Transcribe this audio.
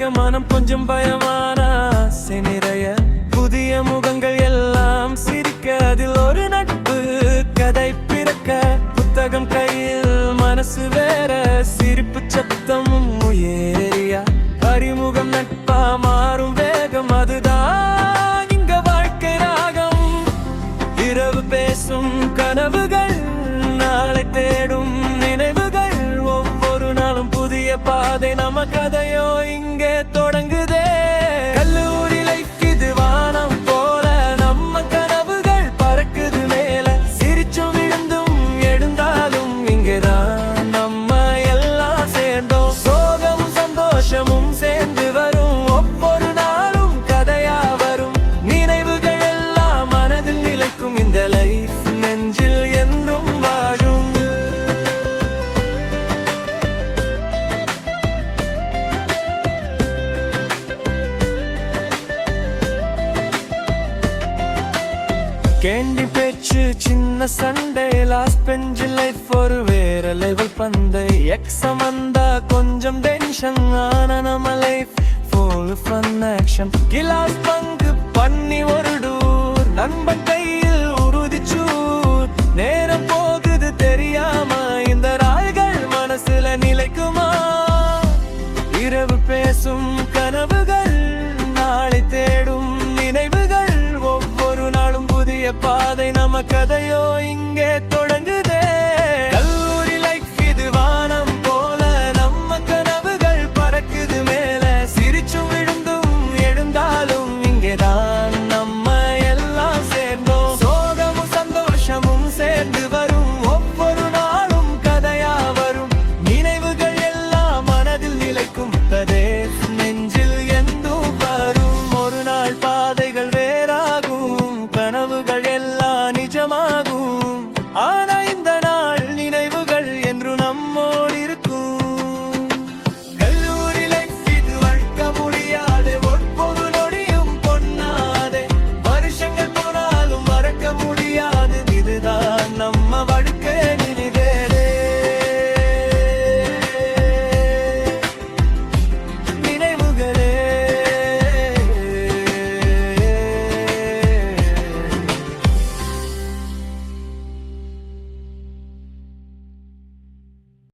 சிரிக்க மனம் கொஞ்சம் பயமான ஆசை நிறைய புதிய முகங்கள் எல்லாம் சிரிக்க அதில் ஒரு நட்பு கதை பிறக்க புத்தகம் கையில் மனசு வேற சிரிப்பு சத்தமும் உயரியா அறிமுகம் நட்பா மாறும் வேகம் அதுதான் இங்க வாழ்க்கை ராகம் இரவு பேசும் கனவுகள் நாளை தேடும் நினைவுகள் ஒவ்வொரு நாளும் புதிய பாதை நம்ம கதையோ இங்கே தொடங்குதே கல்லூரி லைஃப் இது வானம் போல நம்ம கனவுகள் பறக்குது மேல சிரிச்சும் விழுந்தும் எழுந்தாலும் இங்கேதான் நம்ம எல்லாம் சேர்ந்தோம் சோகமும் சந்தோஷமும் சேர்ந்து வரும் ஒவ்வொரு நாளும் கதையா வரும் நினைவுகள் எல்லாம் மனதில் நிலைக்கும் இந்த லைஃப் நெஞ்சில் என்றும் வாழும் கேண்டி பேச்சு சின்ன சண்டே லாஸ்ட் பெஞ்ச் லைஃப் ஒரு வேற லெவல் பந்தை எக்ஸாம் வந்தா கொஞ்சம் டென்ஷன் ஆன நம்ம life full fun action class பங்கு பண்ணி ஒரு டூர் நண்பன் கையில் உறுதிச்சூர் நேரம் போகுது தெரியாம இந்த நாள்கள் மனசுல நிலைக்குமா இரவு பேசும் கனவுகள் நாளை தேடும் நினைவுகள் ஒவ்வொரு நாளும் புதிய பாதை நம்ம கதையோ இங்கே தொடங்க